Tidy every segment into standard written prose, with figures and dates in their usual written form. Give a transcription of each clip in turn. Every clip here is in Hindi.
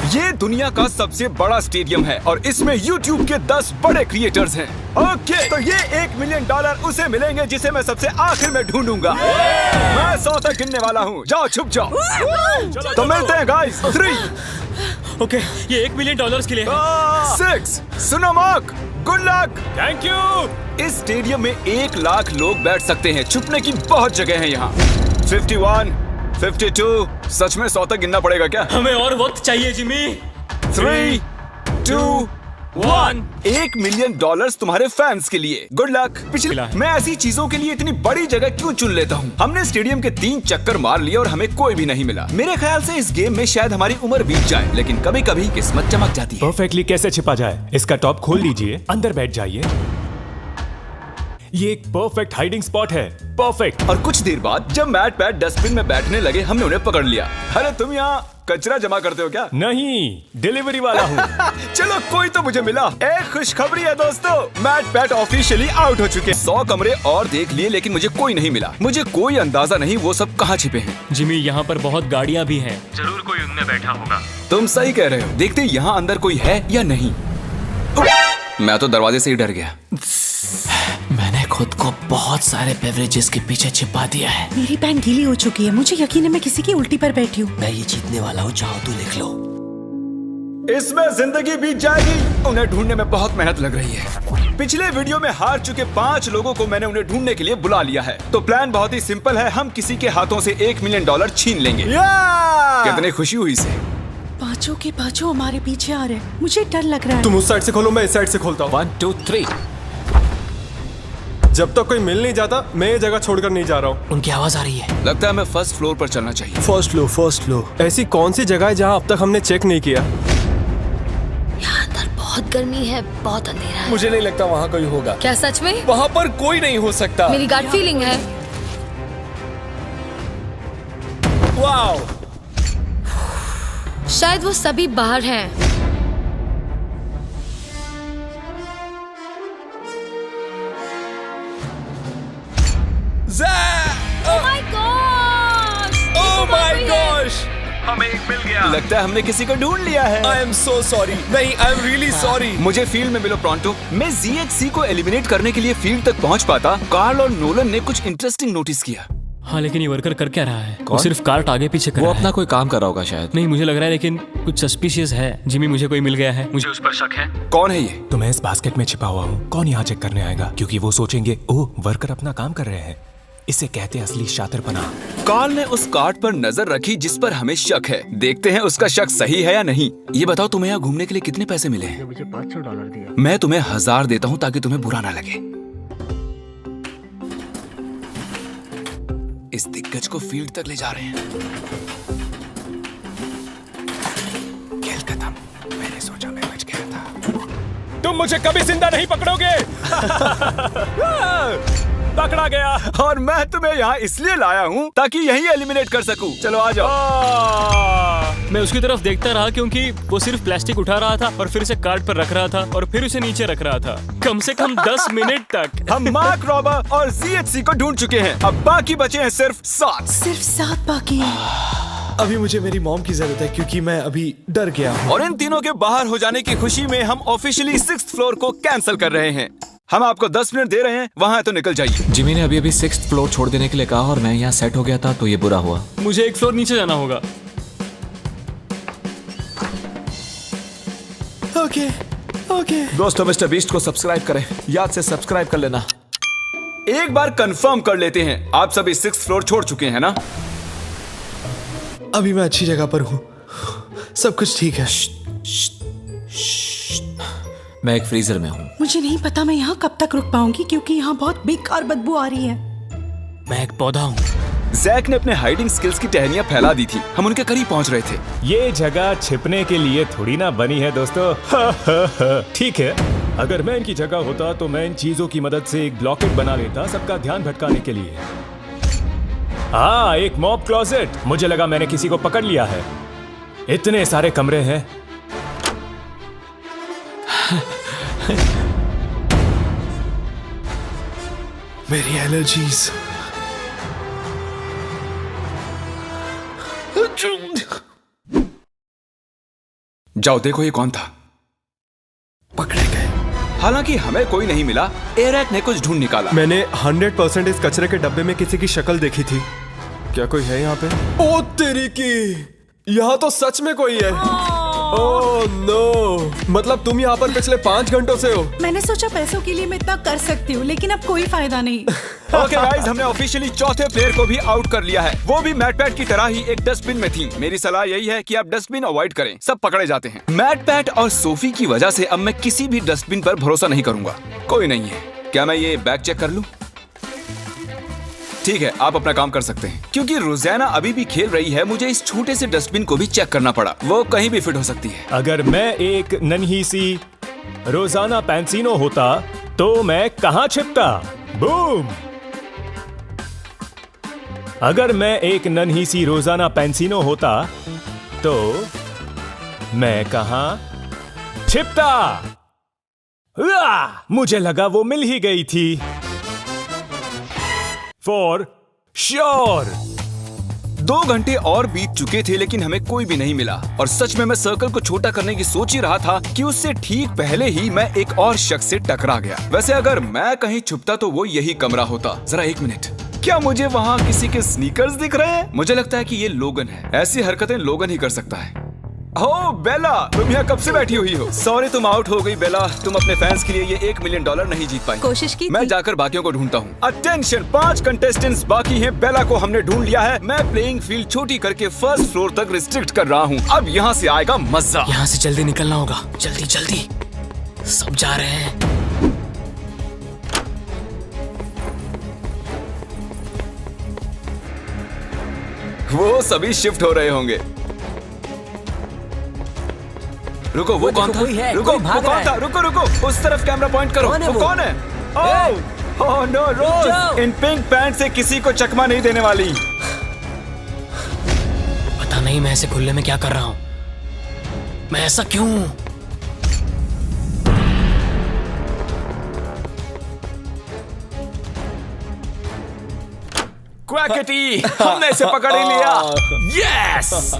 ये दुनिया का सबसे बड़ा स्टेडियम है और इसमें YouTube के 10 बड़े क्रिएटर्स हैं। ओके, तो ये $1 मिलियन उसे मिलेंगे जिसे मैं सबसे आखिर में ढूंढूंगा। मैं 100 तक गिनने वाला हूँ। जाओ छुप जाओ। तो मिलते हैं गाइस। 3 ओके, ये $1 मिलियन के लिए है। 6 सुनो mark, good luck. Thank you. इस स्टेडियम में 1 लाख लोग बैठ सकते हैं। छुपने की बहुत जगह है यहाँ। 51, 52, सच में 100 तक गिनना पड़ेगा क्या? हमें और वक्त चाहिए जिमी। 3, 2, 1। $1 मिलियन तुम्हारे फैंस के लिए। Good luck. मैं ऐसी चीजों के लिए इतनी बड़ी जगह क्यों चुन लेता हूँ? हमने स्टेडियम के 3 चक्कर मार लिए और हमें कोई भी नहीं मिला। मेरे ख्याल से इस गेम में शायद हमारी उम्र बीत जाए, लेकिन कभी कभी किस्मत चमक जाती है। परफेक्टली कैसे छिपा जाए? इसका टॉप खोल लीजिए, अंदर बैठ जाइए। ये एक परफेक्ट हाइडिंग स्पॉट है। परफेक्ट। और कुछ देर बाद जब मैट पैट डस्टबिन में बैठने लगे, हमने उन्हें पकड़ लिया। अरे तुम यहाँ कचरा जमा करते हो क्या? नहीं, डिलीवरी वाला हूँ। चलो कोई तो मुझे मिला। एक खुशखबरी है दोस्तों, मैट पैट ऑफिशियली आउट हो चुके हैं। 100 कमरे और देख लिए लेकिन मुझे कोई नहीं मिला। मुझे कोई अंदाजा नहीं वो सब कहाँ छिपे हैं। जिमी, यहाँ पर बहुत गाड़ियाँ भी हैं। जरूर कोई उनमें बैठा होगा। तुम सही कह रहे हो। देखते यहाँ अंदर कोई है या नहीं। मैं तो दरवाजे से ही डर गया। मैंने खुद को बहुत सारे बेवरेजेस के पीछे छिपा दिया है। मेरी पैंट गीली हो चुकी है। मुझे यकीन है मैं किसी की उल्टी पर बैठी हूँ। मैं ये जीतने वाला हूँ, चाहो तो लिख लो। इसमें जिंदगी बीत जाएगी। उन्हें ढूंढने में बहुत मेहनत लग रही है। पिछले वीडियो में हार चुके 5 लोगों को मैंने उन्हें ढूंढने के लिए बुला लिया है। तो प्लान बहुत ही सिंपल है। हम किसी के हाथों से $1 मिलियन छीन लेंगे। कितनी खुशी हुई इसे। पांचों के पांचों हमारे पीछे आ रहे हैं। मुझे डर लग रहा है। तुम उस साइड से खोलो, मैं इस साइड से खोलता हूँ। 1 2 3। जब तक कोई मिल नहीं जाता, मैं ये जगह छोड़कर नहीं जा रहा हूँ। उनकी आवाज आ रही है। लगता है हमें फर्स्ट फ्लोर पर चलना चाहिए। First floor. ऐसी कौन सी जगह है जहाँ अब तक हमने चेक नहीं किया? यहाँ अंदर बहुत गर्मी है, बहुत अंधेरा है। मुझे नहीं लगता वहाँ कोई होगा। क्या सच में? वहाँ पर कोई नहीं हो सकता। मेरी गट फीलिंग है। वाओ! शायद वो सभी बाहर हैं। Oh my gosh! Oh my gosh! हमें एक मिल गया। लगता है हमने किसी को ढूंढ लिया है। I am so sorry. नहीं, I am really sorry. मुझे फील्ड में मिलो प्रॉन्टो। मैं ZHC को एलिमिनेट करने के लिए फील्ड तक पहुंच पाता। कार्ल और नोलन ने कुछ इंटरेस्टिंग नोटिस किया। हाँ, लेकिन ये वर्कर कर क्या रहा है? वो सिर्फ कार्ट आगे पीछे कर रहा है। अपना कोई काम कर रहा होगा शायद। नहीं, मुझे लग रहा है लेकिन कुछ सस्पिशियस है। जिमी, मुझे कोई मिल गया है। मुझे उस पर शक है। कौन है ये? तो मैं इस बास्केट में छिपा हुआ हूँ। कौन यहाँ चेक करने आएगा? क्योंकि वो सोचेंगे, ओह, वर्कर अपना काम कर रहे हैं। इसे कहते हैं असली शातिरपना। कार्ल ने उस कार्ड पर नजर रखी जिस पर हमें शक है। देखते हैं उसका शक सही है या नहीं। ये बताओ, तुम्हें यहाँ घूमने के लिए कितने पैसे मिले हैं? मुझे $500 दिया। मैं तुम्हें 1000 देता हूँ ताकि तुम्हें बुरा ना लगे। इस दिग्गज को फील्ड तक ले जा रहे हैं। खेल खत्म। मैंने सोचा मैं बच गया था। तुम मुझे कभी जिंदा नहीं पकड़ोगे। पकड़ा गया। और मैं तुम्हें यहाँ इसलिए लाया हूँ ताकि यही एलिमिनेट कर सकूं। चलो आ जाओ। मैं उसकी तरफ देखता रहा क्योंकि वो सिर्फ प्लास्टिक उठा रहा था और फिर उसे कार्ट पर रख रहा था और फिर उसे नीचे रख रहा था, कम से कम 10 मिनट तक। हम मार्क रॉबर और ZHC को ढूंढ चुके हैं। अब बाकी बचे हैं सिर्फ 7। सिर्फ 7 बाकी हैं। अभी मुझे मेरी मॉम की जरूरत है क्योंकि मैं अभी डर गया हूँ। और इन तीनों के बाहर हो जाने की खुशी में हम ऑफिशियली 6th फ्लोर को कैंसिल कर रहे हैं। हम आपको 10 मिनट दे रहे हैं, वहाँ तो निकल जाइए। जिमी ने अभी 6th फ्लोर छोड़ देने के लिए कहा और मैं यहाँ सेट हो गया था, तो ये बुरा हुआ। मुझे 1 फ्लोर नीचे जाना होगा। ओके। दोस्तों, मिस्टर बीस्ट को सब्सक्राइब करें। याद से सब्सक्राइब कर लेना। एक बार कंफर्म कर लेते हैं, आप सभी 6th फ्लोर छोड़ चुके हैं ना? अभी मैं अच्छी जगह पर हूँ। सब कुछ ठीक है। मैं एक फ्रीजर में हूँ। मुझे नहीं पता मैं यहाँ कब तक रुक पाऊंगी क्योंकि यहाँ बहुत बेकार बदबू आ रही है। मैं एक पौधा हूँ। जैक ने अपने हाइडिंग स्किल्स की टहनियां फैला दी थी। हम उनके करीब पहुंच रहे थे। ये जगह छिपने के लिए थोड़ी ना बनी है दोस्तों। ठीक है, अगर मैं इनकी जगह होता तो मैं इन चीजों की मदद से एक ब्लॉकेट बना लेता सबका ध्यान भटकाने के लिए। हाँ, एक मॉब क्लोजेट। मुझे लगा मैंने किसी को पकड़ लिया है। इतने सारे कमरे हैं। मेरी एलर्जीज। जाओ देखो ये कौन था। पकड़े गए। हालांकि हमें कोई नहीं मिला, एरैक ने कुछ ढूंढ निकाला। मैंने 100% इस कचरे के डब्बे में किसी की शक्ल देखी थी। क्या कोई है यहाँ पे? ओ तेरी की, यहाँ तो सच में कोई है। ओह नो, मतलब तुम यहाँ पर पिछले 5 घंटों से हो। मैंने सोचा पैसों के लिए मैं इतना कर सकती हूँ, लेकिन अब कोई फायदा नहीं। ओके गाइस, हमने ऑफिशियली चौथे प्लेयर को भी आउट कर लिया है। वो भी मैट पैट की तरह ही एक डस्टबिन में थी। मेरी सलाह यही है कि आप डस्टबिन अवॉइड करें, सब पकड़े जाते हैं। मैट पैट और सोफी की वजह से अब मैं किसी भी डस्टबिन पर भरोसा नहीं करूंगा। कोई नहीं है। क्या मैं ये बैग चेक कर लूं? ठीक है, आप अपना काम कर सकते हैं। क्योंकि रोजाना अभी भी खेल रही है, मुझे इस छोटे से डस्टबिन को भी चेक करना पड़ा। वो कहीं भी फिट हो सकती है। अगर मैं एक नन्ही सी रोजाना पैंसिनो होता तो मैं कहाँ छिपता? बूम! अगर मैं एक नन्ही सी रोजाना पैंसिनो होता तो मैं कहाँ छिपता? मुझे लगा वो मिल ही गई थी। For sure. 2 घंटे और बीत चुके थे, लेकिन हमें कोई भी नहीं मिला। और सच में मैं सर्कल को छोटा करने की सोच ही रहा था कि उससे ठीक पहले ही मैं एक और शख्स से टकरा गया। वैसे अगर मैं कहीं छुपता तो वो यही कमरा होता। जरा 1 मिनट, क्या मुझे वहाँ किसी के स्नीकर्स दिख रहे हैं? मुझे लगता है कि ये लोगन है। ऐसी हरकतें लोगन ही कर सकता है। ओह बेला, तुम यहाँ कब से बैठी हुई हो? सॉरी तुम आउट हो गई बेला। तुम अपने फैंस के लिए ये $1 मिलियन नहीं जीत पाई। कोशिश की मैं थी। जाकर बाकियों को ढूंढता हूँ। अटेंशन, 5 कंटेस्टेंट्स बाकी हैं। बेला को हमने ढूंढ लिया है। मैं प्लेइंग फील्ड छोटी करके फर्स्ट फ्लोर तक रिस्ट्रिक्ट कर रहा हूँ। अब यहाँ से आएगा मजा। यहाँ से जल्दी निकलना होगा। जल्दी जल्दी, सब जा रहे हैं। वो सभी शिफ्ट हो रहे होंगे। रुको, वो कौन था? रुको, वो कौन था? रुको रुको, उस तरफ कैमरा पॉइंट करो। वो कौन है? ओह नो रोज, इन पिंक पैंट से किसी को चकमा नहीं देने वाली। पता नहीं मैं ऐसे खुले में क्या कर रहा हूँ। मैं ऐसा क्यों? क्वैकेटी, हमने इसे पकड़ ही लिया। यस!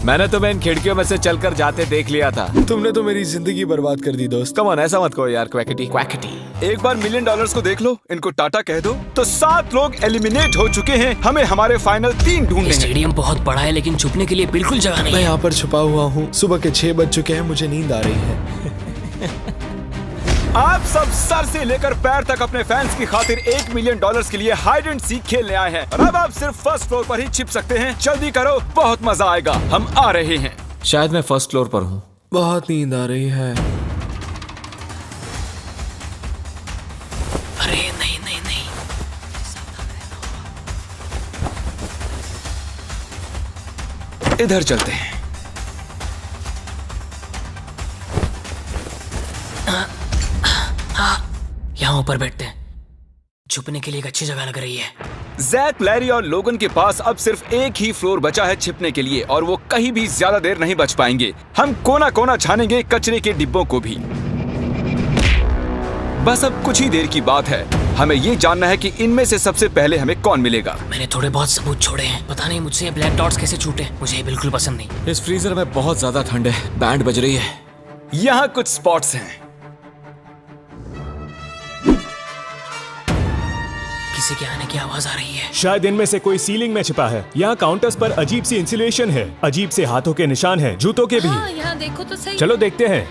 मैंने तुम्हें इन खिड़कियों में से चलकर जाते देख लिया था। तुमने तो मेरी जिंदगी बर्बाद कर दी दोस्त। कम ऑन, ऐसा मत कहो यार क्वैकेटी। क्वैकेटी, एक बार $1 मिलियन को देख लो, इनको टाटा कह दो। तो 7 लोग एलिमिनेट हो चुके हैं। हमें हमारे फाइनल 3 ढूंढने हैं। स्टेडियम बहुत बड़ा है, लेकिन छुपने के लिए बिल्कुल जगह नहीं मैं है। यहाँ पर छुपा हुआ हूँ। सुबह के 6 बज चुके हैं, मुझे नींद आ रही है। आप सब सर से लेकर पैर तक अपने फैंस की खातिर $1 मिलियन के लिए हाइड एंड सीक खेलने आए हैं। और अब आप सिर्फ फर्स्ट फ्लोर पर ही छिप सकते हैं। जल्दी करो, बहुत मजा आएगा। हम आ रहे हैं। शायद मैं फर्स्ट फ्लोर पर हूँ। बहुत नींद आ रही है। अरे नहीं नहीं नहीं, इधर चलते हैं। यहाँ ऊपर बैठते हैं। छुपने के लिए एक अच्छी जगह लग रही है। जैक, लैरी और लोगन के पास अब सिर्फ एक ही फ्लोर बचा है छिपने के लिए, और वो कहीं भी ज्यादा देर नहीं बच पाएंगे। हम कोना कोना छानेंगे, कचरे के डिब्बों को भी। बस अब कुछ ही देर की बात है। हमें ये जानना है कि इनमें से सबसे पहले हमें कौन मिलेगा। मैंने थोड़े बहुत सबूत छोड़े हैं। पता नहीं मुझसे ये ब्लैक डॉट्स कैसे छूटे। मुझे ये बिल्कुल पसंद नहीं। इस फ्रीजर में बहुत ज्यादा ठंड है। बैंड बज रही है। यहाँ कुछ स्पॉट्स हैं। किसी के आने की आवाज आ रही है। शायद इनमें से कोई सीलिंग में छिपा है। यहाँ काउंटर्स पर अजीब सी इंसुलेशन है। अजीब से हाथों के निशान हैं, जूतों के भी। हाँ, यहाँ देखो तो सही। चलो देखते हैं।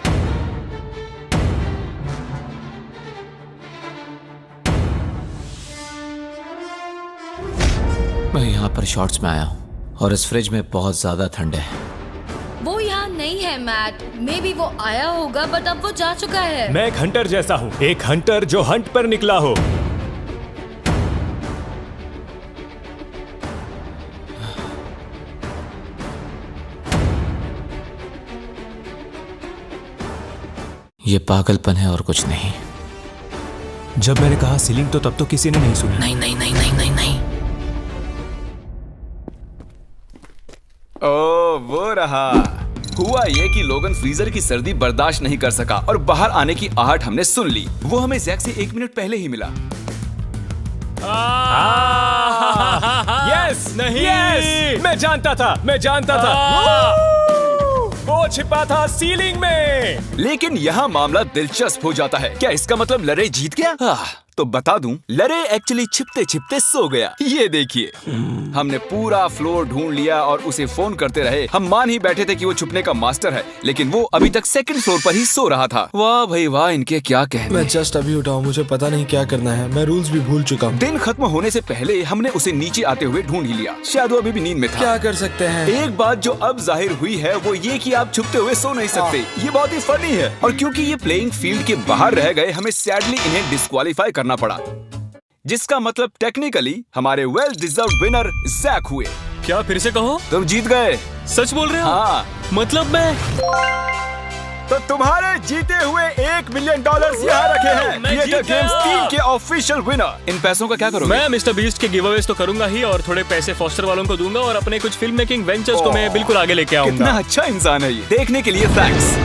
मैं यहाँ पर शॉर्ट्स में आया हूँ और इस फ्रिज में बहुत ज्यादा ठंड है। वो यहाँ नहीं है मैट। मे बी वो आया होगा, बट अब वो जा चुका है। मैं एक हंटर जैसा हूँ, एक हंटर जो हंट पर निकला हो। ये पागलपन है और कुछ नहीं। जब मैंने कहा सीलिंग तो तब तो किसी ने नहीं सुना। नहीं नहीं नहीं नहीं नहीं नहीं। ओह, वो रहा। हुआ ये कि लोगन फ्रीजर की सर्दी बर्दाश्त नहीं कर सका और बाहर आने की आहट हमने सुन ली। वो हमें जैक से 1 मिनट पहले ही मिला। यस, यस नहीं। यस मैं जानता था वो छिपा था सीलिंग में। लेकिन यहाँ मामला दिलचस्प हो जाता है। क्या इसका मतलब लरे जीत गया? तो बता दूं, लरे एक्चुअली छिपते छिपते सो गया। ये देखिए, हमने पूरा फ्लोर ढूंढ लिया और उसे फोन करते रहे। हम मान ही बैठे थे कि वो छुपने का मास्टर है, लेकिन वो अभी तक सेकंड फ्लोर पर ही सो रहा था। वाह भाई वाह, इनके क्या कहने। मैं जस्ट अभी उठा हूँ, मुझे पता नहीं क्या करना है। मैं रूल्स भी भूल चुका हूँ। दिन खत्म होने से पहले हमने उसे नीचे आते हुए ढूंढ ही लिया। शायद वो अभी भी नींद में था। क्या कर सकते हैं? एक बात जो अब जाहिर हुई है वो ये कि आप छुपते हुए सो नहीं सकते। ये बहुत ही फनी है। और क्योंकि ये प्लेइंग फील्ड के बाहर रह गए, हमें सैडली इन्हें डिस्क्वालीफाई करना पड़ा, जिसका मतलब टेक्निकली हमारे वेल डिजर्व्ड विनर जैक हुए। क्या फिर से कहो? तुम जीत गए। सच बोल रहे हो? हाँ। मतलब मैं तो तुम्हारे जीते हुए $1 मिलियन यहाँ रखे हैं। मैं क्रिएटर जीत गया। गेम्स 3 के ऑफिशियल विनर। इन पैसों का क्या करोगे? मैं मिस्टर बीस्ट के गिवअवेज तो करूंगा ही, और थोड़े पैसे फॉस्टर वालों को दूंगा, और अपने कुछ फिल्म मेकिंग वेंचर्स को मैं बिल्कुल आगे लेके कितना आऊंगा। अच्छा इंसान है ये। देखने के लिए थैंक्स।